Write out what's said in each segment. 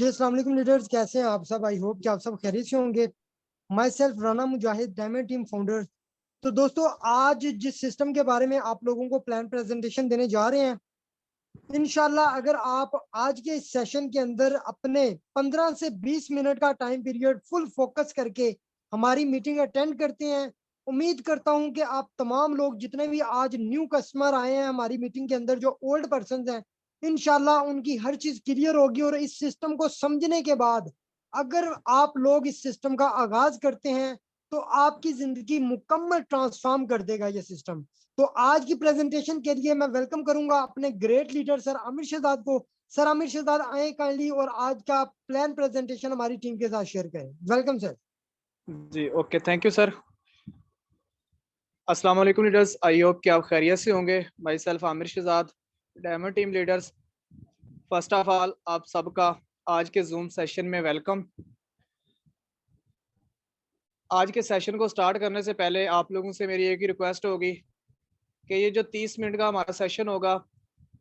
जी अस्सलाम वालेकुम लीडर्स, कैसे हैं आप सब? आई होप कि आप सब खैरियत से होंगे। My self Rana Mujahid, diamond team founder. तो दोस्तों, आज जिस सिस्टम के बारे में आप लोगों को प्लान प्रेजेंटेशन देने जा रहे हैं, इंशाल्लाह अगर आप आज के इस सेशन के अंदर अपने 15 से 20 मिनट का टाइम पीरियड फुल फोकस करके हमारी मीटिंग अटेंड करते हैं, उम्मीद करता हूं कि आप तमाम लोग जितने भी आज न्यू कस्टमर आए हैं हमारी मीटिंग के अंदर, जो ओल्ड पर्सन हैं, इंशाल्लाह उनकी हर चीज क्लियर होगी। और इस सिस्टम को समझने के बाद अगर आप लोग इस सिस्टम का आगाज करते हैं तो आपकी जिंदगी मुकम्मल ट्रांसफॉर्म कर देगा ये सिस्टम। तो आज की प्रेजेंटेशन के लिए मैं वेलकम करूंगा अपने great leader sir Aamir Shahzad को। सर आमिर शहजाद आए काइंडली और आज का प्लान प्रेजेंटेशन हमारी टीम के साथ शेयर करें। Welcome sir. जी ओके, थैंक यू सर। अस्सलाम वालेकुम लीडर्स, आई होप कि आप खैरियत से होंगे। Myself Aamir Shahzad, diamond team leaders. First of all आप सबका आज के जूम सेशन में वेलकम। आज के सेशन को स्टार्ट करने से पहले आप लोगों से मेरी एक ही रिक्वेस्ट होगी कि ये जो 30 मिनट का हमारा सेशन होगा,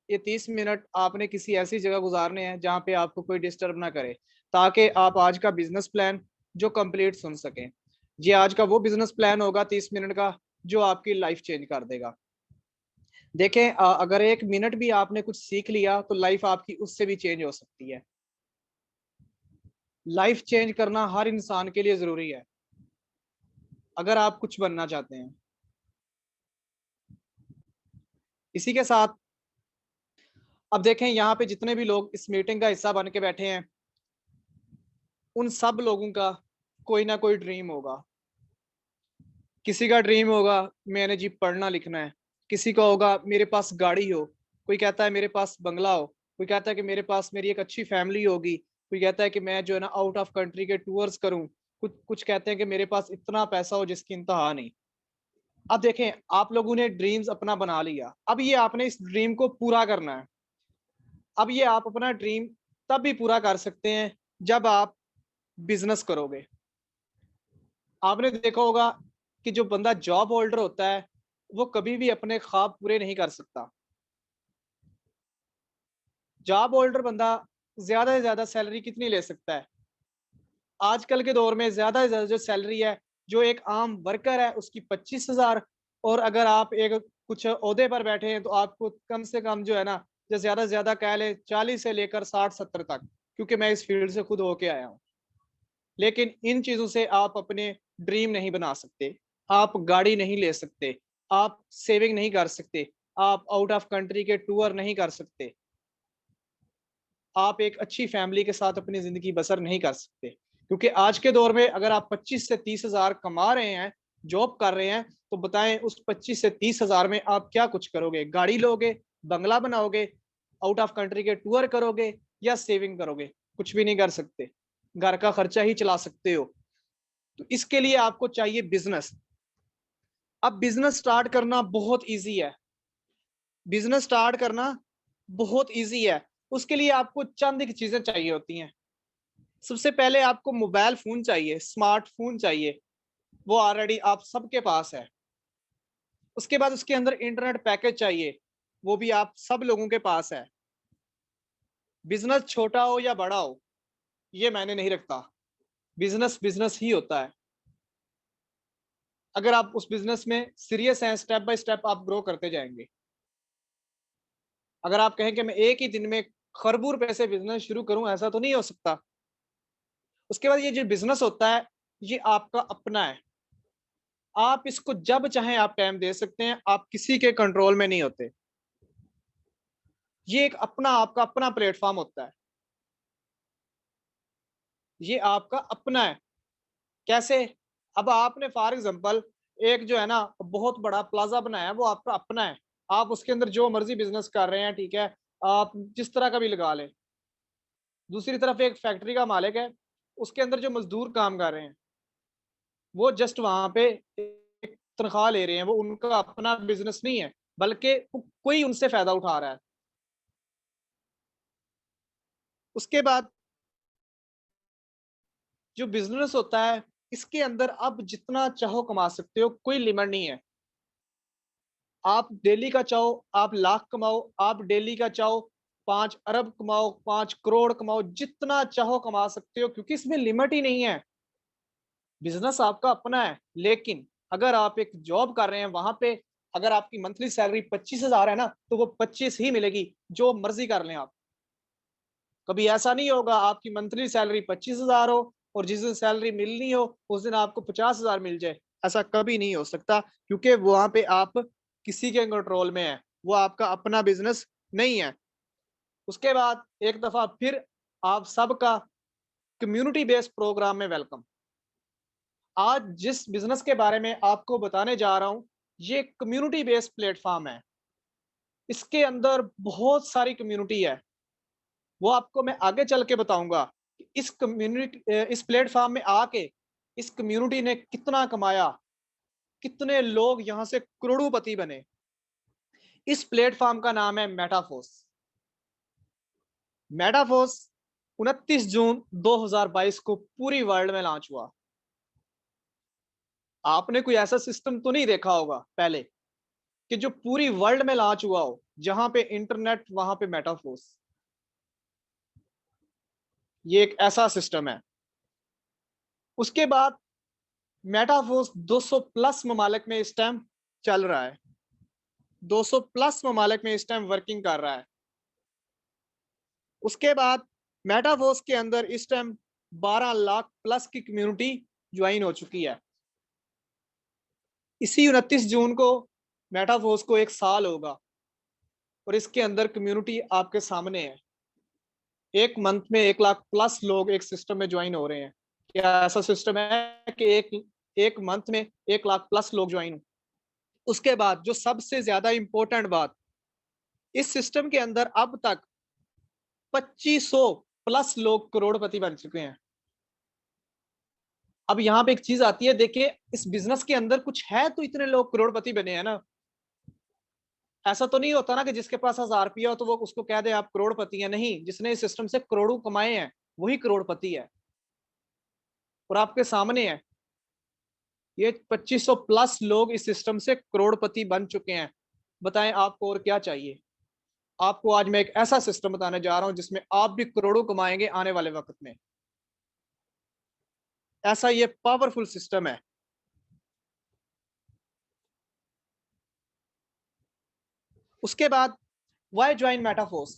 ये 30 मिनट आपने किसी ऐसी जगह गुजारने हैं जहाँ पे आपको कोई डिस्टर्ब ना करे, ताकि आप आज का बिजनेस प्लान जो कंप्लीट सुन सकें। ये आज का वो बिजनेस प्लान होगा 30 मिनट का जो आपकी लाइफ चेंज कर देगा। देखें, अगर 1 मिनट भी आपने कुछ सीख लिया तो लाइफ आपकी उससे भी चेंज हो सकती है। लाइफ चेंज करना हर इंसान के लिए जरूरी है अगर आप कुछ बनना चाहते हैं। इसी के साथ अब देखें, यहाँ पे जितने भी लोग इस मीटिंग का हिस्सा बन के बैठे हैं, उन सब लोगों का कोई ना कोई ड्रीम होगा। किसी का ड्रीम होगा मैंने जी पढ़ना लिखना है, किसी का होगा मेरे पास गाड़ी हो, कोई कहता है मेरे पास बंगला हो, कोई कहता है कि मेरे पास मेरी एक अच्छी फैमिली होगी, कोई कहता है कि मैं जो है ना आउट ऑफ कंट्री के टूर्स करूं, कुछ कुछ कहते हैं कि मेरे पास इतना पैसा हो जिसकी इंतहा नहीं। अब देखें, आप लोगों ने ड्रीम्स अपना बना लिया, अब ये आपने इस ड्रीम को पूरा करना है। अब ये आप अपना ड्रीम तब भी पूरा कर सकते हैं जब आप बिजनेस करोगे। आपने देखा होगा कि जो बंदा जॉब होल्डर होता है वो कभी भी अपने ख्वाब पूरे नहीं कर सकता। जॉब होल्डर बंदा ज्यादा से ज्यादा सैलरी कितनी ले सकता है? आजकल के दौर में ज्यादा से ज्यादा जो सैलरी है जो एक आम वर्कर है उसकी 25,000, और अगर आप एक कुछ ओहदे पर बैठे हैं तो आपको कम से कम जो है ना, जो ज्यादा से ज्यादा कह ले 40 से लेकर 60-70 तक, क्योंकि मैं इस फील्ड से खुद होके आया हूँ। लेकिन इन चीजों से आप अपने ड्रीम नहीं बना सकते, आप गाड़ी नहीं ले सकते, आप सेविंग नहीं कर सकते, आप आउट ऑफ कंट्री के टूर नहीं कर सकते, आप एक अच्छी फैमिली के साथ अपनी जिंदगी बसर नहीं कर सकते। क्योंकि आज के दौर में अगर आप 25 से 30,000 कमा रहे हैं, जॉब कर रहे हैं, तो बताएं उस 25 से 30,000 में आप क्या कुछ करोगे? गाड़ी लोगे, बंगला बनाओगे, आउट ऑफ कंट्री के टूर करोगे, या सेविंग करोगे? कुछ भी नहीं कर सकते, घर का खर्चा ही चला सकते हो। तो इसके लिए आपको चाहिए बिजनेस। अब बिजनेस स्टार्ट करना बहुत इजी है, बिजनेस स्टार्ट करना बहुत इजी है। उसके लिए आपको चंद एक चीजें चाहिए होती हैं। सबसे पहले आपको मोबाइल फोन चाहिए, स्मार्टफोन चाहिए, वो ऑलरेडी आप सबके पास है। उसके बाद उसके अंदर इंटरनेट पैकेज चाहिए, वो भी आप सब लोगों के पास है। बिजनेस छोटा हो या बड़ा हो ये मैंने नहीं रखता, बिजनेस बिजनेस ही होता है। अगर आप उस बिजनेस में सीरियस हैं, स्टेप बाय स्टेप आप ग्रो करते जाएंगे। अगर आप कहें कि मैं एक ही दिन में खरबों रुपए से बिजनेस शुरू करूं, ऐसा तो नहीं हो सकता। उसके बाद ये जो बिजनेस होता है ये आपका अपना है, आप इसको जब चाहें आप टाइम दे सकते हैं, आप किसी के कंट्रोल में नहीं होते। ये एक अपना आपका अपना प्लेटफॉर्म होता है, ये आपका अपना है। कैसे? अब आपने फॉर एग्जांपल एक जो है ना बहुत बड़ा प्लाजा बनाया है, वो आपका अपना है, आप उसके अंदर जो मर्जी बिजनेस कर रहे हैं, ठीक है, आप जिस तरह का भी लगा लें। दूसरी तरफ एक फैक्ट्री का मालिक है, उसके अंदर जो मजदूर काम कर रहे हैं वो जस्ट वहां पे एक तनख्वाह ले रहे हैं, वो उनका अपना बिजनेस नहीं है, बल्कि कोई उनसे फायदा उठा रहा है। उसके बाद जो बिजनेस होता है इसके अंदर आप जितना चाहो कमा सकते हो, कोई लिमिट नहीं है। आप डेली का चाहो आप लाख कमाओ, आप डेली का चाहो 5 अरब कमाओ, 5 करोड़ कमाओ, जितना चाहो कमा सकते हो, क्योंकि इसमें लिमिट ही नहीं है। बिजनेस आपका अपना है। लेकिन अगर आप एक जॉब कर रहे हैं, वहां पे अगर आपकी मंथली सैलरी 25,000 है ना, तो वो 25 ही मिलेगी, जो मर्जी कर लें आप। कभी ऐसा नहीं होगा आपकी मंथली सैलरी 25,000 हो और जिस दिन सैलरी मिलनी हो उस दिन आपको 50,000 मिल जाए। ऐसा कभी नहीं हो सकता, क्योंकि वहां पे आप किसी के कंट्रोल में है, वो आपका अपना बिजनेस नहीं है। उसके बाद एक दफा फिर आप सबका कम्युनिटी बेस्ड प्रोग्राम में वेलकम। आज जिस बिजनेस के बारे में आपको बताने जा रहा हूं, ये कम्युनिटी बेस्ड प्लेटफॉर्म है। इसके अंदर बहुत सारी कम्युनिटी है, वो आपको मैं आगे चल के बताऊंगा। इस कम्युनिटी, इस प्लेटफॉर्म में आके इस कम्युनिटी ने कितना कमाया, कितने लोग यहां से करोड़पति बने। इस प्लेटफॉर्म का नाम है मेटाफोर्स। मेटाफोर्स 29 जून 2022 को पूरी वर्ल्ड में लॉन्च हुआ। आपने कोई ऐसा सिस्टम तो नहीं देखा होगा पहले कि जो पूरी वर्ल्ड में लॉन्च हुआ हो, जहां पे इंटरनेट वहां पे मेटाफोर्स। ये एक ऐसा सिस्टम है। उसके बाद मेटाफोर्स 200 प्लस ममालिक में इस टाइम चल रहा है। 200 प्लस ममालिक में इस टाइम वर्किंग कर रहा है। उसके बाद मेटाफोर्स के अंदर इस टाइम 12 लाख प्लस की कम्युनिटी ज्वाइन हो चुकी है। इसी 29 जून को मेटाफोर्स को 1 साल होगा और इसके अंदर कम्युनिटी आपके सामने है। एक मंथ में 1 लाख प्लस लोग एक सिस्टम में ज्वाइन हो रहे हैं। क्या ऐसा सिस्टम है कि एक मंथ में 1 लाख प्लस लोग ज्वाइन हो? उसके बाद जो सबसे ज्यादा इंपॉर्टेंट बात, इस सिस्टम के अंदर अब तक 2500 प्लस लोग करोड़पति बन चुके हैं। अब यहाँ पे एक चीज आती है, देखिए इस बिजनेस के अंदर कुछ है तो इतने लोग करोड़पति बने हैं ना। ऐसा तो नहीं होता ना कि जिसके पास 1000 रुपया हो तो वो उसको कह दे आप करोड़पति हैं। नहीं, जिसने इस सिस्टम से करोड़ों कमाए हैं वही करोड़पति है। और आपके सामने है, ये 2500 प्लस लोग इस सिस्टम से करोड़पति बन चुके हैं। बताएं आपको और क्या चाहिए। आपको आज मैं एक ऐसा सिस्टम बताने जा रहा हूं जिसमें आप भी करोड़ों कमाएंगे आने वाले वक्त में। ऐसा ये पावरफुल सिस्टम है। उसके बाद वाई ज्वाइन मेटाफोर्स।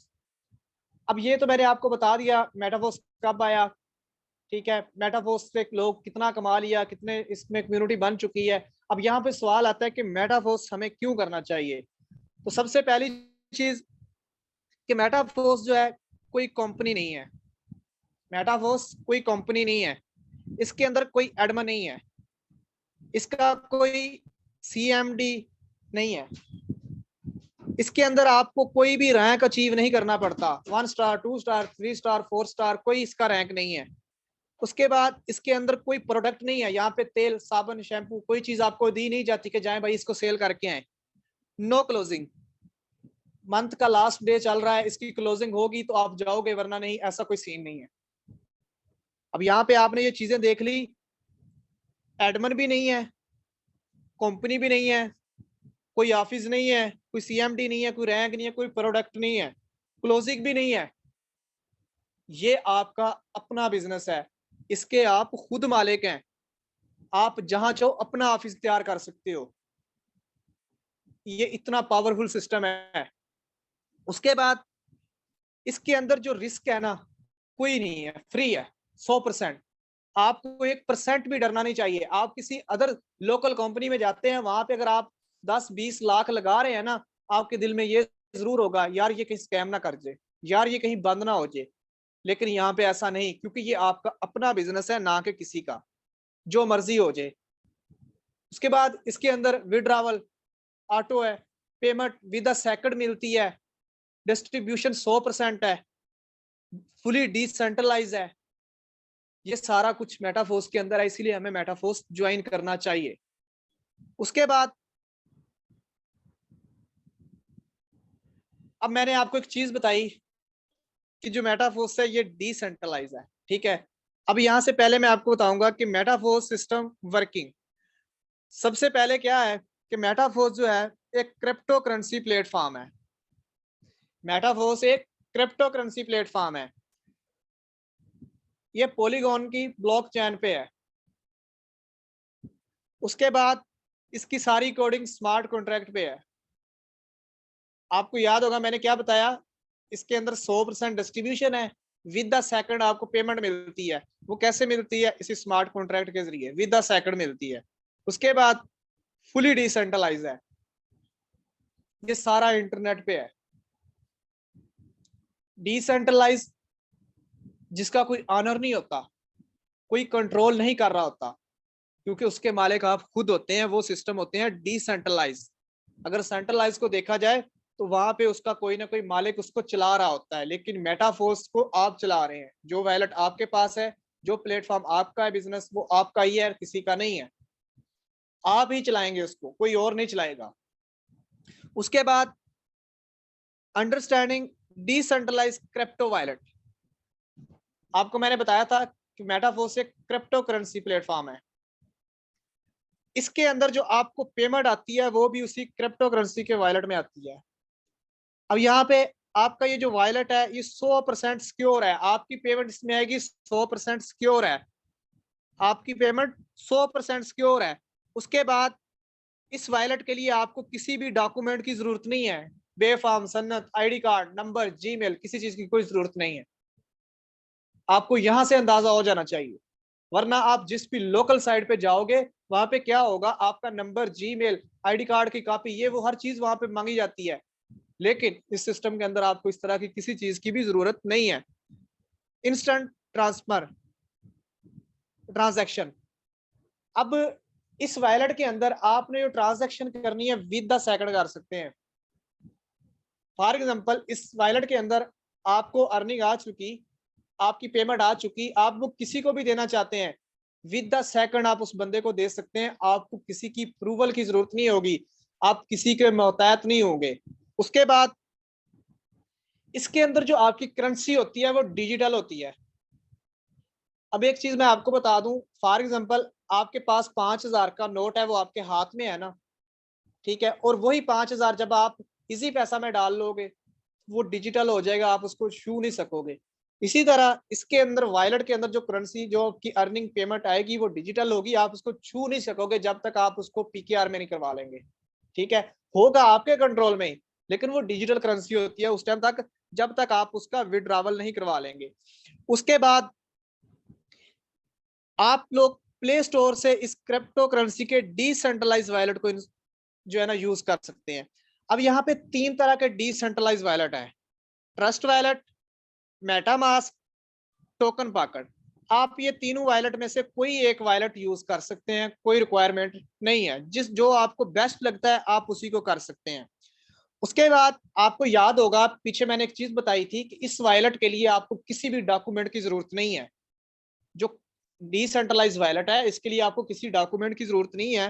अब ये तो मैंने आपको बता दिया मेटाफोर्स कब आया, ठीक है। मेटाफोर्स से लोग कितना कमा लिया, कितने इसमें कम्युनिटी बन चुकी है। अब यहाँ पे सवाल आता है कि मेटाफोर्स हमें क्यों करना चाहिए। तो सबसे पहली चीज कि मेटाफोर्स जो है कोई कंपनी नहीं है। मेटाफोर्स कोई कंपनी नहीं है। इसके अंदर कोई एडमिन नहीं है। इसका कोई सीएमडी नहीं है। इसके अंदर आपको कोई भी रैंक अचीव नहीं करना पड़ता। 1 स्टार, 2 स्टार, 3 स्टार, 4 स्टार, कोई इसका रैंक नहीं है। उसके बाद इसके अंदर कोई प्रोडक्ट नहीं है। यहाँ पे तेल, साबुन, शैम्पू, कोई चीज आपको दी नहीं जाती कि जाए भाई इसको सेल करके आए। No closing. मंथ का लास्ट डे चल रहा है, इसकी क्लोजिंग होगी तो आप जाओगे, वरना नहीं। ऐसा कोई सीन नहीं है। अब यहाँ पे आपने ये चीजें देख ली। एडमिन भी नहीं है, कंपनी भी नहीं है, कोई ऑफिस नहीं है, कोई सीएमडी नहीं है, कोई रैंक नहीं है, कोई प्रोडक्ट नहीं है, क्लोजिंग भी नहीं है। ये आपका अपना बिजनेस है। इसके आप खुद मालिक हैं। आप जहां चाहो अपना ऑफिस तैयार कर सकते हो। ये इतना पावरफुल सिस्टम है। उसके बाद इसके अंदर जो रिस्क है ना, कोई नहीं है, फ्री है 100%। आपको 1% भी डरना नहीं चाहिए। आप किसी अदर लोकल कंपनी में जाते हैं, वहां पे अगर आप 10-20 लाख लगा रहे हैं ना, आपके दिल में ये जरूर होगा यार ये कहीं स्कैम ना कर जाए, यार ये कहीं बंद ना हो जाए। लेकिन यहाँ पे ऐसा नहीं, क्योंकि ये आपका अपना बिजनेस है, ना कि किसी का, जो मर्जी हो जाए। उसके बाद इसके अंदर विड्रावल ऑटो है, पेमेंट विद अ सेकंड मिलती है, डिस्ट्रीब्यूशन 100% है, फुली डिसेंट्रलाइज है। ये सारा कुछ मेटाफोर्स के अंदर है, इसीलिए हमें मेटाफोर्स ज्वाइन करना चाहिए। उसके बाद अब मैंने आपको एक चीज बताई कि जो मेटाफोर्स है ये डिसेंट्रलाइज है, ठीक है। अब यहां से पहले मैं आपको बताऊंगा कि मेटाफोर्स सिस्टम वर्किंग। सबसे पहले क्या है कि मेटाफोर्स जो है एक क्रिप्टो करेंसी प्लेटफॉर्म है। मेटाफोर्स एक क्रिप्टो करेंसी प्लेटफॉर्म है, ये पॉलीगॉन की ब्लॉकचेन पे है। उसके बाद इसकी सारी कोडिंग स्मार्ट कॉन्ट्रैक्ट पे है। आपको याद होगा मैंने क्या बताया, इसके अंदर 100% डिस्ट्रीब्यूशन है, विद द सेकंड आपको पेमेंट मिलती है। वो कैसे मिलती है? इसी स्मार्ट कॉन्ट्रैक्ट के जरिए विद द सेकंड मिलती है। उसके बाद फुली डिसेंट्रलाइज है, ये सारा इंटरनेट पे है। डिसेंट्रलाइज जिसका कोई ऑनर नहीं होता, कोई कंट्रोल नहीं कर रहा होता, क्योंकि उसके मालिक आप खुद होते हैं, वो सिस्टम होते हैं डिसेंट्रलाइज। अगर सेंट्रलाइज को देखा जाए तो वहां पे उसका कोई ना कोई मालिक उसको चला रहा होता है, लेकिन मेटाफोर्स को आप चला रहे हैं। जो वैलेट आपके पास है, जो प्लेटफॉर्म आपका है बिजनेस, वो आपका ही है, किसी का नहीं है। आप ही चलाएंगे उसको, कोई और नहीं चलाएगा। उसके बाद अंडरस्टैंडिंग डिसेंट्रलाइज क्रिप्टो वैलेट। आपको मैंने बताया था कि मेटाफोर्स एक क्रिप्टो करेंसी प्लेटफॉर्म है। इसके अंदर जो आपको पेमेंट आती है वो भी उसी क्रिप्टो करेंसी के वॉलेट में आती है। अब यहाँ पे आपका ये जो वॉलेट है ये 100% सिक्योर है, आपकी पेमेंट इसमें आएगी 100% सिक्योर है, आपकी पेमेंट 100% सिक्योर है। उसके बाद इस वॉलेट के लिए आपको किसी भी डॉक्यूमेंट की जरूरत नहीं है, बेफार्म सन्नत, आईडी कार्ड नंबर, जीमेल, किसी चीज की कोई जरूरत नहीं है। आपको यहां से अंदाजा हो जाना चाहिए, वरना आप जिस भी लोकल साइट पे जाओगे वहां पे क्या होगा, आपका नंबर, जीमेल, आईडी कार्ड की कॉपी, ये वो हर चीज वहां पे मांगी जाती है। लेकिन इस सिस्टम के अंदर आपको इस तरह की किसी चीज की भी जरूरत नहीं है। Instant transfer transaction. अब इस वॉलेट के अंदर आपने जो ट्रांजैक्शन करनी है विद द सेकंड कर सकते हैं। फॉर एग्जांपल इस वॉलेट के अंदर आपको अर्निंग आ चुकी, आपकी पेमेंट आ चुकी, आप वो किसी को भी देना चाहते हैं, विद द सेकंड आप उस बंदे को दे सकते हैं। आपको किसी की अप्रूवल की जरूरत नहीं होगी, आप किसी के मोहताज नहीं होंगे। उसके बाद इसके अंदर जो आपकी करेंसी होती है वो डिजिटल होती है। अब एक चीज मैं आपको बता दूं, फॉर एग्जांपल आपके पास 5,000 का नोट है, वो आपके हाथ में है ना, ठीक है, और वही 5,000 जब आप इजी पैसा में डाल लोगे वो डिजिटल हो जाएगा, आप उसको छू नहीं सकोगे। इसी तरह इसके अंदर वॉलेट के अंदर जो करेंसी, जो की अर्निंग पेमेंट आएगी वो डिजिटल होगी, आप उसको छू नहीं सकोगे जब तक आप उसको पीकेआर में नहीं करवा लेंगे। ठीक है, होगा आपके कंट्रोल में ही, लेकिन वो डिजिटल करेंसी होती है उस टाइम तक जब तक आप उसका विड्रॉवल नहीं करवा लेंगे। उसके बाद आप लोग प्ले स्टोर से इस क्रिप्टो करेंसी के डिसेंट्रलाइज वॉलेट को जो है ना यूज कर सकते हैं। अब यहाँ पे 3 तरह के डिसेंट्रलाइज वॉलेट है, trust wallet, MetaMask, token pocket. आप ये तीनों वॉलेट में से कोई एक वॉलेट यूज कर सकते हैं, कोई रिक्वायरमेंट नहीं है, जिस जो आपको बेस्ट लगता है आप उसी को कर सकते हैं। उसके बाद आपको याद होगा पीछे मैंने एक चीज बताई थी कि इस वॉलेट के लिए आपको किसी भी डॉक्यूमेंट की जरूरत नहीं है। जो डिसेंट्रलाइज वॉलेट है इसके लिए आपको किसी डॉक्यूमेंट की जरूरत नहीं है।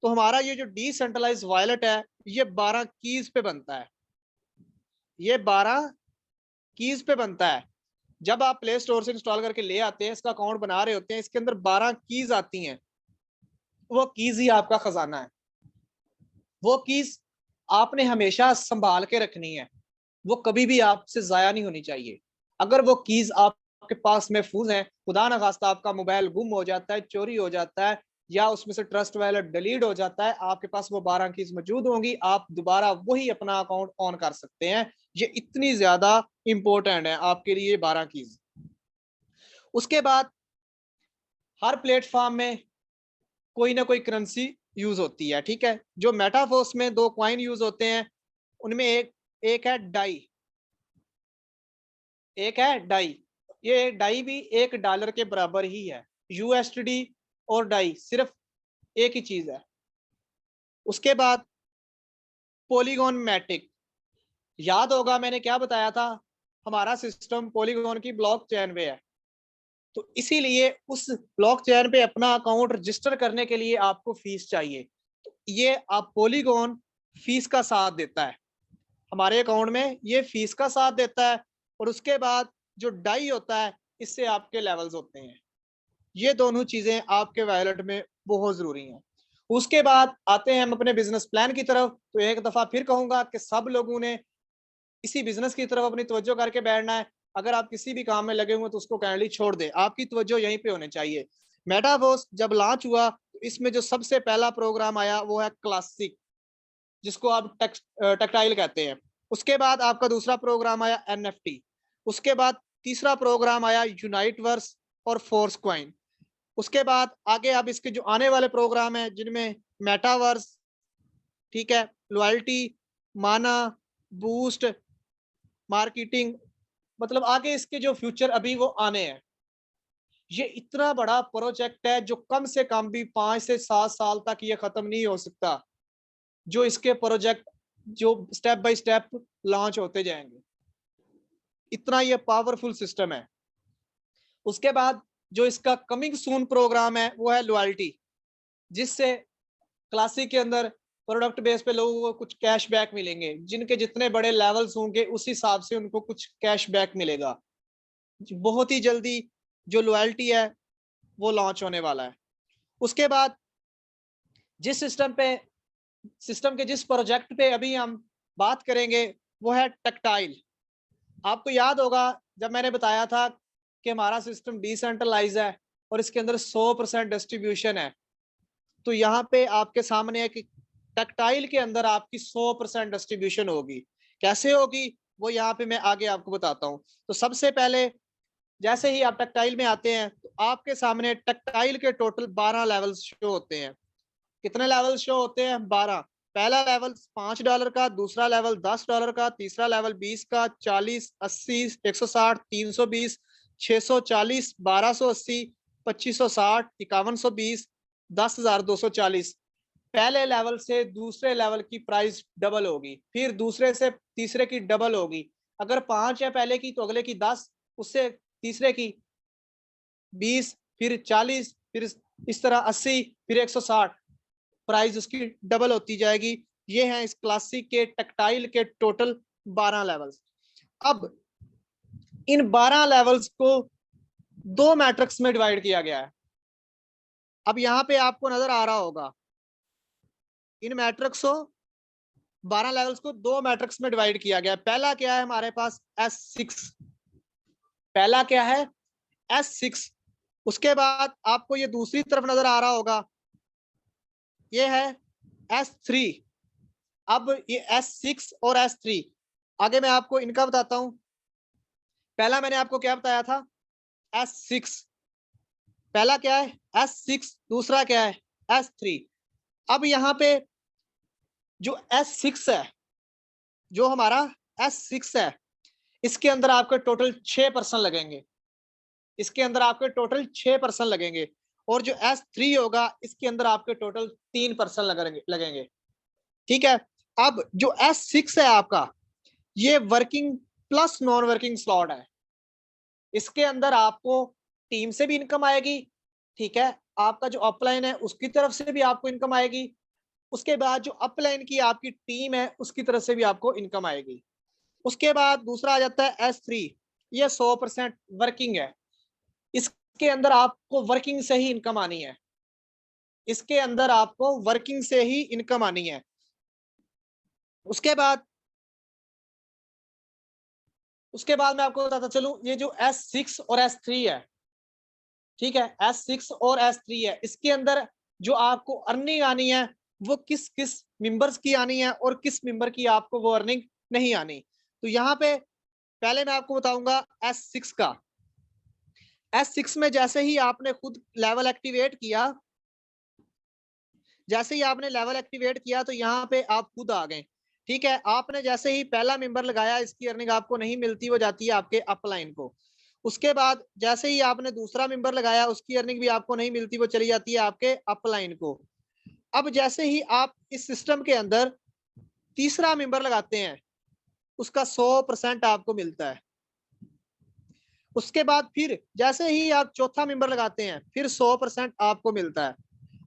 तो हमारा ये जो डिसेंट्रलाइज वॉलेट है ये 12 कीज पे बनता है, ये 12 कीज पे बनता है। जब आप प्ले स्टोर से इंस्टॉल करके ले आते हैं, इसका अकाउंट बना रहे होते हैं, इसके अंदर 12 कीज आती हैं। वो कीज ही आपका खजाना है, वो कीज आपने हमेशा संभाल के रखनी है, वो कभी भी आपसे जाया नहीं होनी चाहिए। अगर वो कीज आपके पास महफूज है, खुदा न खास्ता आपका मोबाइल गुम हो जाता है, चोरी हो जाता है, या उसमें से ट्रस्ट वॉलेट डिलीट हो जाता है, आपके पास वो 12 कीज मौजूद होंगी, आप दोबारा वही अपना अकाउंट ऑन कर सकते हैं। ये इतनी ज्यादा इंपॉर्टेंट है आपके लिए 12 कीज। उसके बाद हर प्लेटफॉर्म में कोई ना कोई करेंसी यूज होती है, ठीक है। जो मेटाफोर्स में 2 कॉइन यूज होते हैं, उनमें एक है डाई, एक है डाई। ये डाई भी $1 के बराबर ही है। यूएसडी और डाई सिर्फ एक ही चीज है। उसके बाद पॉलीगॉन मैटिक, याद होगा मैंने क्या बताया था, हमारा सिस्टम पॉलीगॉन की ब्लॉकचेन पे है, तो इसीलिए उस ब्लॉकचेन पे अपना अकाउंट रजिस्टर करने के लिए आपको फीस चाहिए। तो ये आप पॉलीगॉन फीस का साथ देता है, हमारे अकाउंट में ये फीस का साथ देता है। और उसके बाद जो डाई होता है इससे आपके लेवल्स होते हैं। ये दोनों चीजें आपके वॉलेट में बहुत जरूरी हैं। उसके बाद आते हैं हम अपने बिजनेस प्लान की तरफ। तो एक दफा फिर कहूंगा कि सब लोगों ने इसी बिजनेस की तरफ अपनी तवज्जो करके बैठना है। अगर आप किसी भी काम में लगे हुए तो उसको काइंडली छोड़ दे, आपकी तवज्जो यहीं पे होनी चाहिए। मेटावर्स जब लॉन्च हुआ तो इसमें जो सबसे पहला प्रोग्राम आया वो है क्लासिक, जिसको आप टेक्टाइल कहते हैं। उसके बाद आपका दूसरा प्रोग्राम आया एनएफटी। उसके बाद तीसरा प्रोग्राम आया यूनाइटवर्स और फोर्स क्वाइन। उसके बाद आगे अब इसके जो आने वाले प्रोग्राम है जिनमें मेटावर्स, ठीक है, लॉयल्टी, माना, बूस्ट, मार्केटिंग, मतलब आगे इसके जो फ्यूचर अभी वो आने हैं। ये इतना बड़ा प्रोजेक्ट है जो कम से कम भी 5 से 7 साल तक ये खत्म नहीं हो सकता, जो इसके प्रोजेक्ट जो स्टेप बाय स्टेप लॉन्च होते जाएंगे। इतना ये पावरफुल सिस्टम है। उसके बाद जो इसका कमिंग सून प्रोग्राम है वो है लॉयल्टी, जिससे क्लासिक के अंदर प्रोडक्ट बेस पे लोगों को कुछ कैशबैक मिलेंगे, जिनके जितने बड़े लेवल्स होंगे उस हिसाब से उनको कुछ कैशबैक मिलेगा। बहुत ही जल्दी जो लॉयल्टी है वो लॉन्च होने वाला है। उसके बाद जिस सिस्टम के जिस प्रोजेक्ट पे अभी हम बात करेंगे वो है टेक्टाइल। आपको याद होगा जब मैंने बताया था कि हमारा सिस्टम डिसेंट्रलाइज है और इसके अंदर 100% डिस्ट्रीब्यूशन है, तो यहाँ पे आपके सामने है कि टेक्टाइल के अंदर आपकी 100% डिस्ट्रीब्यूशन होगी। कैसे होगी वो यहाँ पे मैं आगे आपको बताता हूँ। तो सबसे पहले जैसे ही आप टेक्टाइल में आते हैं तो आपके सामने टेक्टाइल के टोटल 12 लेवल्स शो होते हैं। कितने लेवल शो होते हैं? 12। पहला लेवल $5 का, दूसरा लेवल $10 का, तीसरा लेवल 20 का, 40, 80, 160, 320, 640, 1280, 2560, 5120, 10,240। पहले लेवल से दूसरे लेवल की प्राइस डबल होगी, फिर दूसरे से तीसरे की डबल होगी। अगर 5 है पहले की तो अगले की 10, उससे तीसरे की 20, फिर 40, फिर इस तरह 80, फिर 160, प्राइस उसकी डबल होती जाएगी। ये है इस क्लासिक के टेक्टाइल के टोटल 12 लेवल्स। अब इन 12 लेवल्स को 2 मैट्रिक्स में डिवाइड किया गया है। अब यहां पे आपको नजर आ रहा होगा इन मैट्रिक्स को 12 लेवल्स को 2 मैट्रिक्स में डिवाइड किया गया है। पहला क्या है हमारे पास? S6। पहला क्या है? S6। उसके बाद आपको ये दूसरी तरफ नजर आ रहा होगा, ये है S3। अब ये S6 और S3, आगे मैं आपको इनका बताता हूं। पहला मैंने आपको क्या बताया था? S6। पहला क्या है? S6। दूसरा क्या है? S3। अब यहां पे जो S6 है, जो हमारा S6 है, इसके अंदर आपके टोटल 6% लगेंगे। इसके अंदर आपके टोटल 6% लगेंगे। और जो S3 होगा इसके अंदर आपके टोटल 3% लगेंगे। ठीक है। अब जो S6 है आपका, ये working plus non working slot है। इसके अंदर आपको टीम से भी इनकम आएगी, ठीक है, आपका जो अपलाइन है उसकी तरफ से भी आपको इनकम आएगी, उसके बाद जो अपलाइन की आपकी टीम है उसकी तरफ से भी आपको इनकम आएगी। उसके बाद दूसरा आ जाता है S3। ये 100% वर्किंग है। इसके अंदर आपको वर्किंग से ही इनकम आनी है। इसके अंदर आपको वर्किंग से ही इनकम आनी है। उसके बाद मैं आपको बताता चलूं, ये जो S6 और S3 है, ठीक है, S6 और S3 है, इसके अंदर जो आपको अर्निंग आनी है वो किस किस मेंबर्स की आनी है और किस मेंबर की आपको वो अर्निंग नहीं आनी। तो यहाँ पे पहले मैं आपको बताऊंगा S6 का। S6 में जैसे ही आपने खुद लेवल एक्टिवेट किया, जैसे ही आपने लेवल एक्टिवेट किया तो यहाँ पे आप खुद आ गए, ठीक है। आपने जैसे ही पहला मेंबर लगाया, इसकी अर्निंग आपको नहीं मिलती, वो जाती है आपके अपलाइन को। उसके बाद जैसे ही आपने दूसरा मेंबर लगाया, उसकी अर्निंग भी आपको नहीं मिलती, वो चली जाती है आपके अपलाइन को। अब जैसे ही आप इस सिस्टम के अंदर तीसरा मेंबर लगाते हैं, उसका 100% आपको मिलता है। उसके बाद फिर जैसे ही आप चौथा मेंबर लगाते हैं, फिर 100% आपको मिलता है।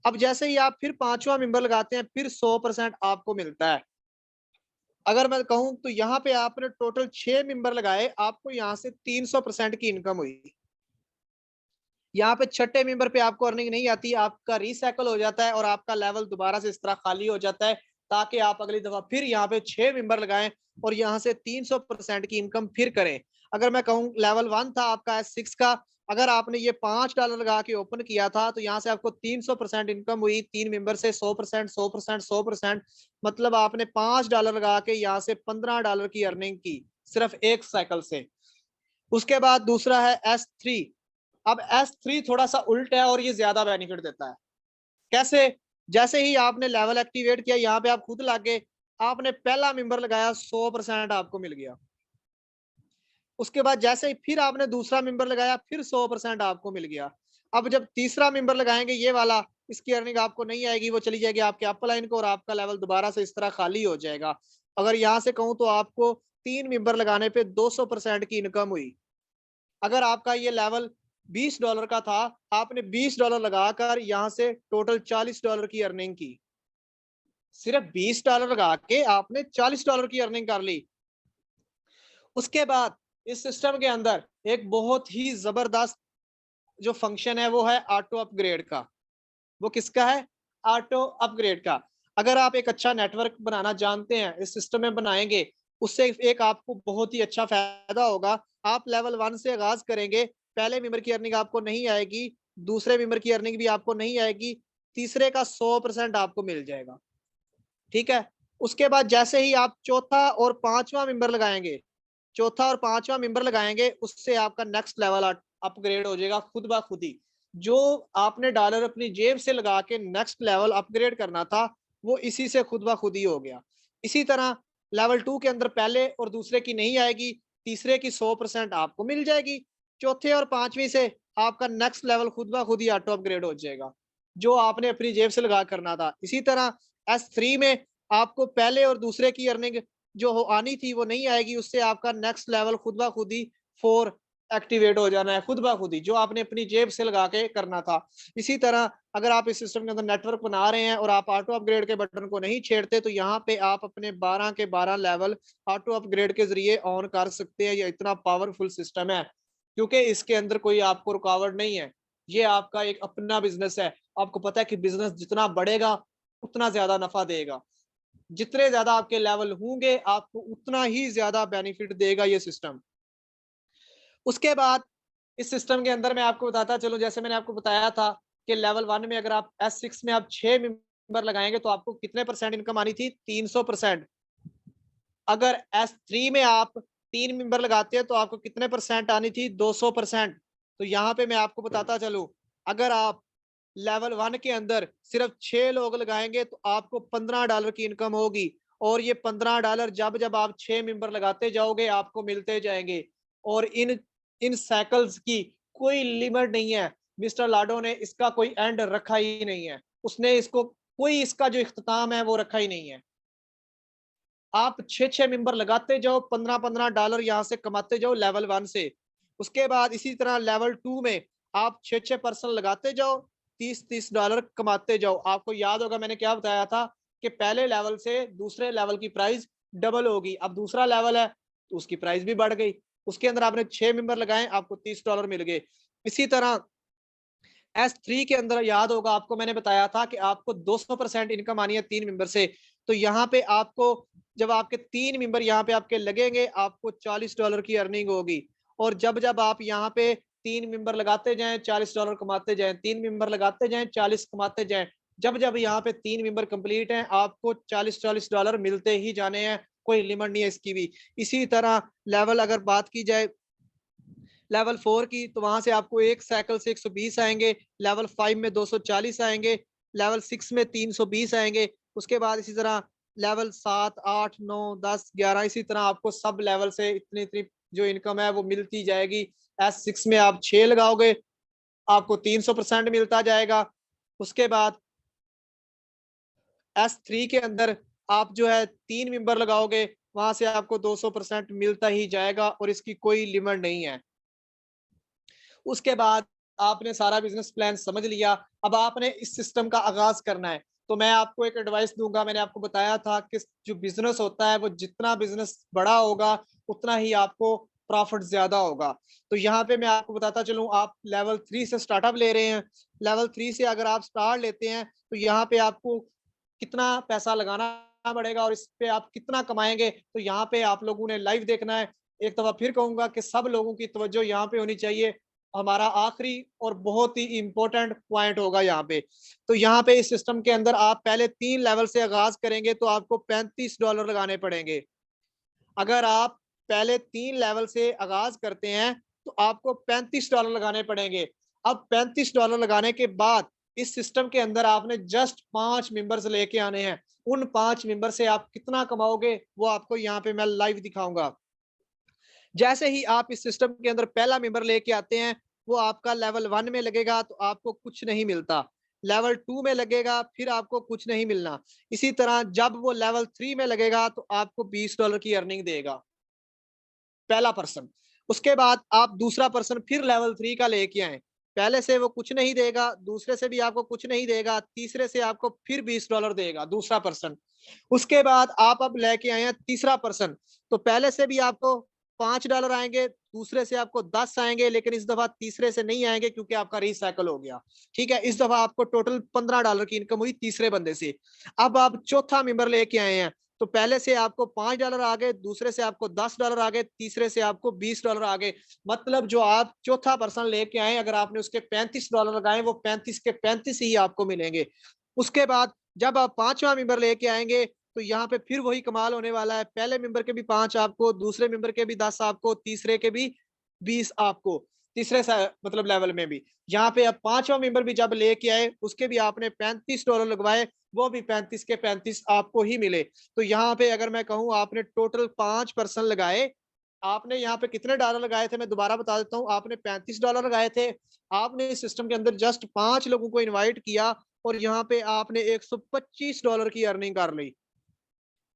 अब जैसे ही आप फिर पांचवा मेंबर लगाते हैं, फिर 100% आपको मिलता है। अगर मैं कहूं तो यहाँ पे आपने टोटल 6 मेंबर लगाए, आपको यहाँ से 300% की इनकम हुई। यहाँ पे छठे मेंबर पे आपको अर्निंग नहीं आती, आपका रिसाइकल हो जाता है और आपका लेवल दोबारा से इस तरह खाली हो जाता है। ताकि आप अगली दफा फिर यहाँ पे 6 मेंबर लगाएं और यहाँ से 300% की इनकम फिर करें। अगर मैं कहूँ लेवल 1 था आपका S6 का, अगर आपने ये $5 लगा के ओपन किया था तो यहाँ से आपको 300% इनकम हुई, 3 मेंबर से 100%, 100%, 100%, मतलब आपने $5 लगा के यहाँ से $15 की अर्निंग की सिर्फ एक साइकिल से। उसके बाद दूसरा है S3। अब S3 थोड़ा सा उल्ट है और ये ज्यादा बेनिफिट देता है। कैसे? जैसे ही आपने लेवल एक्टिवेट किया, यहाँ पे आप खुद लागे, आपने पहला मेंबर लगाया 100% आपको मिल गया। उसके बाद जैसे ही फिर आपने दूसरा मेंबर लगाया, फिर 100% आपको मिल गया। अब जब तीसरा मेंबर लगाएंगे ये वाला, इसकी अर्निंग आपको नहीं आएगी, वो चली जाएगी आपके अपलाइन को और आपका लेवल दोबारा से इस तरह खाली हो जाएगा। अगर यहाँ से कहूँ तो आपको 3 मेंबर लगाने पे 200% की इनकम हुई। अगर आपका ये लेवल $20 का था, आपने $20 लगाकर यहाँ से टोटल $40 की अर्निंग की। सिर्फ $20 लगा के आपने $40 की अर्निंग कर ली। उसके बाद इस सिस्टम के अंदर एक बहुत ही जबरदस्त जो फंक्शन है वो है ऑटो अपग्रेड का। वो किसका है? ऑटो अपग्रेड का। अगर आप एक अच्छा नेटवर्क बनाना जानते हैं, इस सिस्टम में बनाएंगे, उससे एक आपको बहुत ही अच्छा फायदा होगा। आप लेवल 1 से आगाज करेंगे, पहले मेंबर की अर्निंग आपको नहीं आएगी, दूसरे मेंबर की अर्निंग भी आपको नहीं आएगी, तीसरे का 100% आपको मिल जाएगा। ठीक है। उसके बाद जैसे ही आप चौथा और पांचवा मेंबर लगाएंगे, चौथा और पांचवा मेंबर लगाएंगे, उससे आपका नेक्स्ट लेवल अपग्रेड हो जाएगा खुद ब खुद ही। जो आपने डॉलर अपनी जेब से लगा के नेक्स्ट लेवल अपग्रेड करना था, वो इसी से खुद ब खुद ही हो गया। इसी तरह लेवल 2 के अंदर पहले और दूसरे की नहीं आएगी, तीसरे की 100% आपको मिल जाएगी, चौथे और पांचवी से आपका नेक्स्ट लेवल खुद ब खुद ही ऑटो अपग्रेड हो जाएगा, जो आपने अपनी जेब से लगा करना था। इसी तरह S3 में आपको पहले और दूसरे की अर्निंग जो हो आनी थी वो नहीं आएगी, उससे आपका नेक्स्ट लेवल खुद ब खुद ही 4 एक्टिवेट हो जाना है, खुद ब खुद ही, जो आपने अपनी जेब से लगा के करना था। इसी तरह अगर आप इस सिस्टम के अंदर नेटवर्क बना रहे हैं और आप ऑटो अपग्रेड के बटन को नहीं छेड़ते, तो यहाँ पे आप अपने 12 के 12 लेवल ऑटो अपग्रेड के जरिए ऑन कर सकते हैं। ये इतना पावरफुल सिस्टम है क्योंकि इसके अंदर कोई आपको रुकावट नहीं है। ये आपका एक अपना बिजनेस है। आपको पता है कि बिजनेस जितना बढ़ेगा उतना ज्यादा नफा देगा, जितने ज्यादा आपके लेवल होंगे आपको उतना ही ज्यादा बेनिफिट देगा ये सिस्टम। उसके बाद इस सिस्टम के अंदर मैं आपको बताता चलूं, जैसे मैंने आपको बताया था कि लेवल 1 में अगर आप S6 में आप 6 मेंबर लगाएंगे तो आपको कितने परसेंट इनकम आनी थी? 300%। अगर S3 में आप 3 मेंबर लगाते हैं तो आपको कितने परसेंट आनी थी? 200%। तो यहाँ पे मैं आपको बताता चलूं, अगर आप लेवल 1 के अंदर सिर्फ 6 लोग लगाएंगे तो आपको $15 की इनकम होगी, और ये $15 जब जब आप 6 मेंबर लगाते जाओगे आपको मिलते जाएंगे, और इन इन साइकिल्स की कोई लिमिट नहीं है। मिस्टर लाडो ने इसका कोई एंड रखा ही नहीं है, उसने इसको कोई इसका जो इख्तिताम है वो रखा ही नहीं है। आप 6 मेंबर लगाते जाओ, $15 यहाँ से कमाते जाओ लेवल 1 से। उसके बाद इसी तरह लेवल 2 में आप 6 पर्सन लगाते जाओ, $30 कमाते जाओ। आपको याद होगा मैंने क्या बताया था कि पहले लेवल से दूसरे लेवल की प्राइस डबल होगी। अब दूसरा लेवल है तो उसकी प्राइस भी बढ़ गई। उसके अंदर आपने 6 मेंबर लगाए, आपको $30 मिल गए। इसी तरह S3 के अंदर याद होगा आपको मैंने बताया था कि आपको 200% इनकम आनी है 3 मेंबर से। तो यहाँ पे आपको जब आपके 3 मेंबर यहाँ पे आपके लगेंगे आपको $40 की अर्निंग होगी, और जब जब आप यहाँ पे 3 मेंबर लगाते जाएं $40 कमाते जाएं, 3 मेंबर लगाते जाएं 40 कमाते जाएं, जब जब यहाँ पे 3 मेंबर कंप्लीट हैं आपको $40 मिलते ही जाने हैं, कोई लिमिट नहीं है इसकी भी। इसी तरह लेवल अगर बात की जाए लेवल 4 की, तो वहां से आपको एक साइकिल से 120 आएंगे, लेवल 5 में 240 आएंगे, लेवल 6 में 320 आएंगे। उसके बाद इसी तरह लेवल 7, 8, 9, 10, 11 इसी तरह आपको सब लेवल से इतनी इतनी जो इनकम है वो मिलती जाएगी। S6 में आप 6 लगाओगे आपको 300% मिलता जाएगा। उसके बाद S3 के अंदर आप जो है 3 मेंबर लगाओगे, वहां से आपको 200% मिलता ही जाएगा और इसकी कोई लिमिट नहीं है। उसके बाद आपने सारा बिजनेस प्लान समझ लिया, अब आपने इस सिस्टम का आगाज करना है। तो मैं आपको एक एडवाइस दूंगा, मैंने आपको बताया था कि जो बिजनेस होता है वो जितना बिजनेस बड़ा होगा उतना ही आपको प्रॉफिट ज्यादा होगा। तो यहाँ पे मैं आपको बताता चलूं, आप लेवल 3 से स्टार्टअप ले रहे हैं, लेवल 3 से अगर आप स्टार्ट लेते हैं तो यहाँ पे आपको कितना पैसा लगाना पड़ेगा और इस पे आप कितना कमाएंगे, तो यहाँ पे आप लोगों ने लाइव देखना है। एक दफा फिर कहूंगा कि सब लोगों की तवज्जो यहाँ पे होनी चाहिए। हमारा आखिरी और बहुत ही इंपॉर्टेंट पॉइंट होगा यहाँ पे। तो यहाँ पे इस सिस्टम के अंदर आप पहले 3 लेवल से आगाज करेंगे तो आपको $35 लगाने पड़ेंगे। अगर आप पहले 3 लेवल से आगाज करते हैं तो आपको $35 लगाने पड़ेंगे। अब $35 लगाने के बाद इस सिस्टम के अंदर आपने जस्ट 5 मेंबर्स लेके आने हैं। उन 5 मेंबर से आप कितना कमाओगे वो आपको यहाँ पे मैं लाइव दिखाऊंगा। जैसे ही आप इस सिस्टम के अंदर पहला मेंबर लेके आते हैं, वो आपका लेवल 1 में लगेगा तो आपको कुछ नहीं मिलता। लेवल 2 में लगेगा फिर आपको कुछ नहीं मिलना। इसी तरह जब वो लेवल 3 में लगेगा तो आपको $20 की अर्निंग देगा पहला पर्सन। उसके बाद आप दूसरा पर्सन फिर लेवल 3 का लेके आए। पहले से वो कुछ नहीं देगा, दूसरे से भी आपको कुछ नहीं देगा, तीसरे से आपको फिर $20 देगा दूसरा पर्सन। उसके बाद आप अब लेके आए हैं तीसरा पर्सन, तो पहले से भी आपको $5 आएंगे, दूसरे से आपको 10 आएंगे, लेकिन इस दफा तीसरे से नहीं आएंगे क्योंकि आपका रिसाइकल हो गया। ठीक है, इस दफा आपको टोटल $15 की इनकम हुई तीसरे बंदे से। अब आप चौथा मेंबर लेके आए हैं, तो पहले से आपको $5 आ गए, दूसरे से आपको $10 आ गए, तीसरे से आपको $20 आ गए। मतलब जो आप चौथा पर्सन लेके आए, अगर आपने उसके $35 लगाए, वो 35 के 35 ही आपको मिलेंगे। उसके बाद जब आप पांचवा मेंबर लेके आएंगे तो यहाँ पे फिर वही कमाल होने वाला है। पहले मेंबर के भी 5 आपको, दूसरे मेंबर के भी 10 आपको, तीसरे के भी 20 आपको, तीसरे मतलब लेवल में भी। यहाँ पे अब पांचवा मेंबर भी जब लेके आए, उसके भी आपने $35 लगवाए, वो भी 35 के 35 आपको ही मिले। तो यहाँ पे अगर मैं कहूँ आपने टोटल 5 पर्सन लगाए, आपने यहाँ पे कितने डॉलर लगाए थे मैं दोबारा बता देता हूँ। आपने $35 लगाए थे। आपने इस सिस्टम के अंदर जस्ट 5 लोगों को इनवाइट किया और यहाँ पे आपने $125 की अर्निंग कर ली।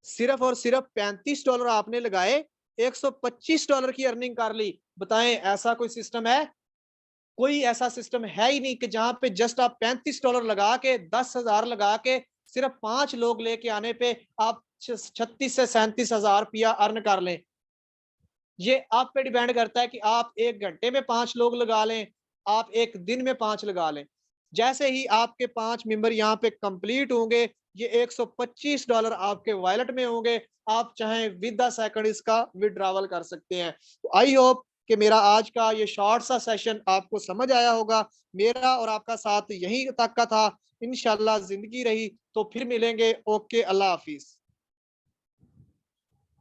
सिर्फ और सिर्फ $35 आपने लगाए, $125 की अर्निंग कर ली। बताएं ऐसा कोई सिस्टम है? कोई ऐसा सिस्टम है ही नहीं कि जहां पे जस्ट आप $35 लगा के 10,000 लगा के सिर्फ 5 लोग लेके आने पे आप 36 से 37,000 रुपया अर्न कर लें। ये आप पे डिपेंड करता है कि आप 1 घंटे में 5 लोग लगा लें, आप 1 दिन में 5 लगा लें। जैसे ही आपके 5 मेंबर यहाँ पे कंप्लीट होंगे, ये $125 आपके वॉलेट में होंगे। आप चाहें विद द सेकंड इसका विड्रॉवल कर सकते हैं। तो आई होप कि मेरा आज का ये शॉर्ट सा सेशन आपको समझ आया होगा। मेरा और आपका साथ यहीं तक का था। इंशाल्लाह जिंदगी रही तो फिर मिलेंगे। ओके, अल्लाह हाफिज।